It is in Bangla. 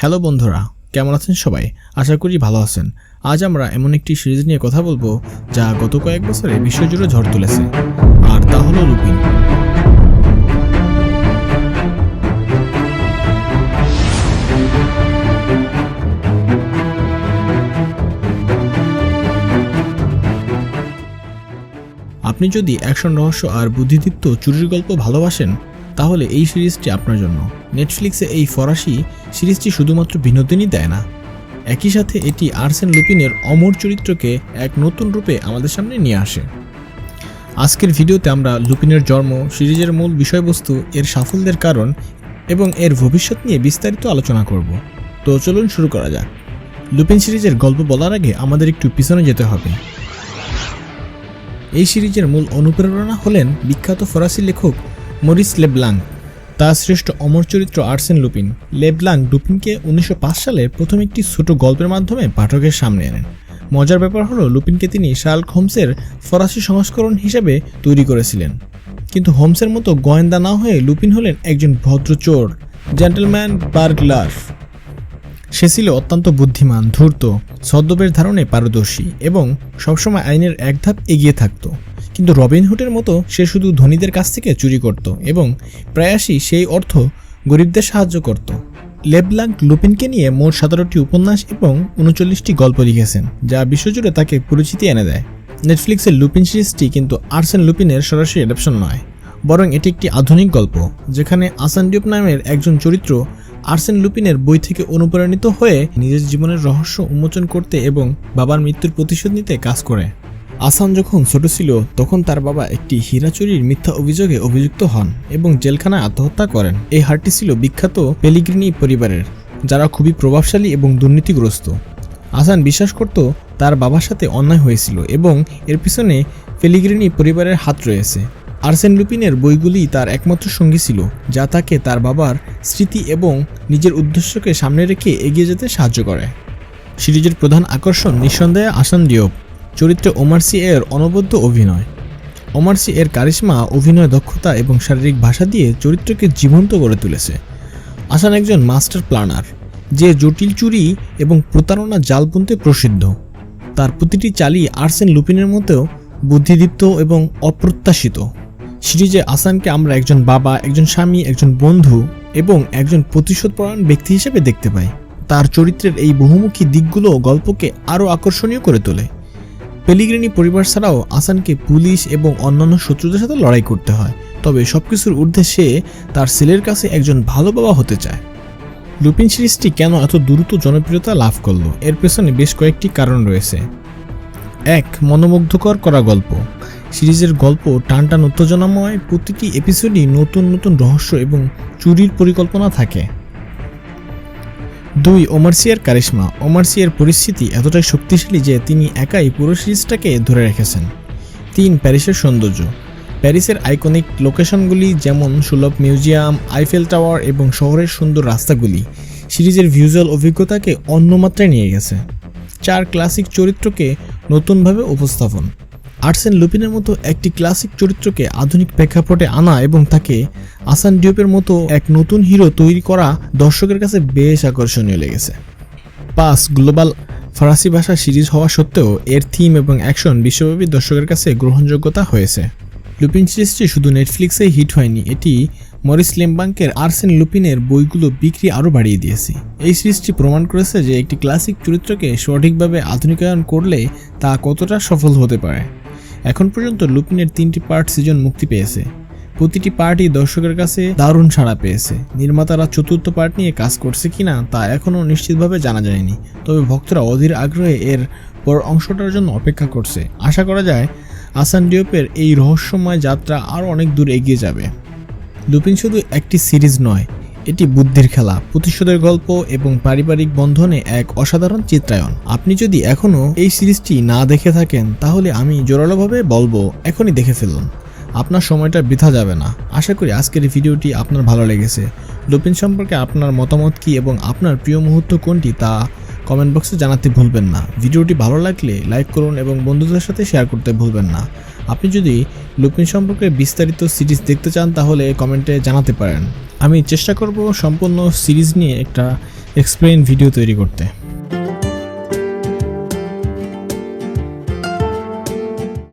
হ্যালো বন্ধুরা, কেমন আছেন সবাই? আশা করি ভালো আছেন। আজ আমরা এমন একটি সিরিজ নিয়ে কথা বলবো যা গত কয়েক বছরে বিশ্বজুড়ে ঝড় তুলেছে, আর তা হলো লুপিন। আপনি যদি অ্যাকশন, রহস্য আর বুদ্ধিদীপ্ত চুরির গল্প ভালোবাসেন তাহলে এই সিরিজটি আপনার জন্য। নেটফ্লিক্সে এই ফরাসি সিরিজটি শুধুমাত্র বিনোদনই দেয় না, একই সাথে এটি আর্সেন লুপিনের অমর চরিত্রকে এক নতুন রূপে আমাদের সামনে নিয়ে আসে। আজকের ভিডিওতে আমরা লুপিনের জন্ম, সিরিজের মূল বিষয়বস্তু, এর সাফল্যের কারণ এবং এর ভবিষ্যৎ নিয়ে বিস্তারিত আলোচনা করব। তো চলুন শুরু করা যাক। লুপিন সিরিজের গল্প বলার আগে আমাদের একটু পিছনে যেতে হবে। এই সিরিজের মূল অনুপ্রেরণা হলেন বিখ্যাত ফরাসি লেখক মরিস লেব্লাঙ্ক। তার শ্রেষ্ঠ অমর চরিত্র আর্সেন লুপিন। লেব্লাঙ্ক লুপিনকে 1905 সালে প্রথম একটি ছোট গল্পের মাধ্যমে পাঠকের সামনে আনেন। মজার ব্যাপার হলো, লুপিনকে তিনি শার্লক হোমসের ফরাসি সংস্করণ হিসেবে তৈরি করেছিলেন, কিন্তু হোমসের মতো গোয়েন্দা না হয়ে লুপিন হলেন একজন ভদ্র চোর, জেন্টলম্যান বার্গলার। সে ছিল অত্যন্ত বুদ্ধিমান, ধূর্ত, ছদ্মবেশ ধারণে পারদর্শী এবং সবসময় আইনের এক ধাপ এগিয়ে থাকত। কিন্তু রবিনহুডের মতো সে শুধু ধনীদের কাছ থেকে চুরি করত এবং প্রায়শই সেই অর্থ গরিবদের সাহায্য করত। লেব্লাঙ্ক লুপিনকে নিয়ে মোট 17টি উপন্যাস এবং 39টি গল্প লিখেছেন, যা বিশ্বজুড়ে তাকে পরিচিতি এনে দেয়। নেটফ্লিক্সের লুপিন সিরিজটি কিন্তু আর্সেন লুপিনের সরাসরি অ্যাডাপশন নয়, বরং এটি একটি আধুনিক গল্প যেখানে আসান ডিওপ নামের একজন চরিত্র আর্সেন লুপিনের বই থেকে অনুপ্রাণিত হয়ে নিজের জীবনের রহস্য উন্মোচন করতে এবং বাবার মৃত্যুর প্রতিশোধ নিতে কাজ করে। আসান যখন ছোট ছিল তখন তার বাবা একটি হীরা চুরির মিথ্যা অভিযোগে অভিযুক্ত হন এবং জেলখানায় আত্মহত্যা করেন। এই হারটি ছিল বিখ্যাত পেলিগ্রিনি পরিবারের, যারা খুবই প্রভাবশালী এবং দুর্নীতিগ্রস্ত। আসান বিশ্বাস করত তার বাবার সাথে অন্যায় হয়েছিল এবং এর পিছনে পেলিগ্রিনি পরিবারের হাত রয়েছে। আর্সেন লুপিনের বইগুলি তার একমাত্র সঙ্গী ছিল, যা তাকে তার বাবার স্মৃতি এবং নিজের উদ্দেশ্যকে সামনে রেখে এগিয়ে যেতে সাহায্য করে। সিরিজের প্রধান আকর্ষণ নিঃসন্দেহে আসান ডিওপ চরিত্রে ওমার সি এর অনবদ্য অভিনয়। ওমার সি এর কারিশমা, অভিনয় দক্ষতা এবং শারীরিক ভাষা দিয়ে চরিত্রকে জীবন্ত করে তুলেছে। আসান একজন মাস্টার প্ল্যানার, যে জটিল চুরি এবং প্রতারণা জাল বুনতে প্রসিদ্ধ। তার প্রতিটি চালই আর্সেন লুপিনের মতো বুদ্ধিদীপ্ত এবং অপ্রত্যাশিত। সিরিজে আসানকে আমরা একজন বাবা, একজন স্বামী, একজন বন্ধু এবং একজন প্রতিশোধপরায়ণ ব্যক্তি হিসেবে দেখতে পাই। তার চরিত্রের এই বহুমুখী দিকগুলো গল্পকে আরও আকর্ষণীয় করে তোলে। পেলিগ্রিনি পরিবার ছাড়াও আসানকে পুলিশ এবং অন্যান্য শত্রুদের সাথে লড়াই করতে হয়, তবে সবকিছুর ঊর্ধ্বে সে তার ছেলের কাছে একজন ভালো বাবা হতে চায়। লুপিন সিরিজটি কেন এত দ্রুত জনপ্রিয়তা লাভ করল, এর পেছনে বেশ কয়েকটি কারণ রয়েছে। 1. মনোমুগ্ধকর করা গল্প। সিরিজের গল্প টানটান, উত্তেজনাময়, প্রতিটি এপিসোডই নতুন নতুন রহস্য এবং চুরির পরিকল্পনা থাকে। 2. ওমার সি এর কারিশমা। ওমার সি এর পরিস্থিতি এতটাই শক্তিশালী যে তিনি একাই পুরো সিরিজটাকে ধরে রেখেছেন। 3. প্যারিসের সৌন্দর্য। প্যারিসের আইকনিক লোকেশনগুলি যেমন সুলভ মিউজিয়াম, আইফেল টাওয়ার এবং শহরের সুন্দর রাস্তাগুলি সিরিজের ভিজুয়াল অভিজ্ঞতাকে অন্য মাত্রায় নিয়ে গেছে। 4. ক্লাসিক চরিত্রকে নতুনভাবে উপস্থাপন। আর্সেন লুপিনের মতো একটি ক্লাসিক চরিত্রকে আধুনিক প্রেক্ষাপটে আনা এবং তাকে আসান ডিওপের মতো এক নতুন হিরো তৈরি করা দর্শকের কাছে বেশ আকর্ষণীয় লেগেছে। 5. গ্লোবাল ফরাসি ভাষা সিরিজ হওয়া সত্ত্বেও এর থিম এবং অ্যাকশন বিশ্বব্যাপী দর্শকের কাছে গ্রহণযোগ্যতা হয়েছে। লুপিন সিরিজটি শুধু নেটফ্লিক্সে হিট হয়নি, এটি মরিস লেব্লাঙ্কের আর্সেন লুপিনের বইগুলো বিক্রি আরও বাড়িয়ে দিয়েছে। এই সিরিজটি প্রমাণ করেছে যে একটি ক্লাসিক চরিত্রকে সঠিকভাবে আধুনিকায়ন করলে তা কতটা সফল হতে পারে। এখন পর্যন্ত লুপিনের 3টি পার্ট সিজন মুক্তি পেয়েছে। প্রতিটি পার্টই দর্শকের কাছে দারুণ সাড়া পেয়েছে। নির্মাতারা 4র্থ পার্ট নিয়ে কাজ করছে কিনা তা এখনও নিশ্চিতভাবে জানা যায়নি, তবে ভক্তরা অধীর আগ্রহে এর পর অংশটার জন্য অপেক্ষা করছে। আশা করা যায় আসান ডিওপের এই রহস্যময় যাত্রা আরও অনেক দূর এগিয়ে যাবে। লুপিন শুধু একটি সিরিজ নয়, এটি বুদ্ধির খেলা, প্রতিশোধের গল্প এবং পারিবারিক বন্ধনে এক অসাধারণ চিত্রায়ন। আপনি যদি এখনও এই সিরিজটি না দেখে থাকেন তাহলে আমি জোরালোভাবে বলবো এখনই দেখে ফেলুন, আপনার সময়টা বৃথা যাবে না। আশা করি আজকের ভিডিওটি আপনার ভালো লেগেছে। লুপিন সম্পর্কে আপনার মতামত কী এবং আপনার প্রিয় মুহূর্ত কোনটি তা কমেন্ট বক্সে জানাতে ভুলবেন না। ভিডিওটি ভালো লাগলে লাইক করুন এবং বন্ধুদের সাথে শেয়ার করতে ভুলবেন না। আপনি যদি লুপিন সম্পর্কে বিস্তারিত সিরিজ দেখতে চান তাহলে কমেন্টে জানাতে পারেন। আমি চেষ্টা করব সম্পূর্ণ সিরিজ নিয়ে একটা এক্সপ্লেইন ভিডিও তৈরি করতে।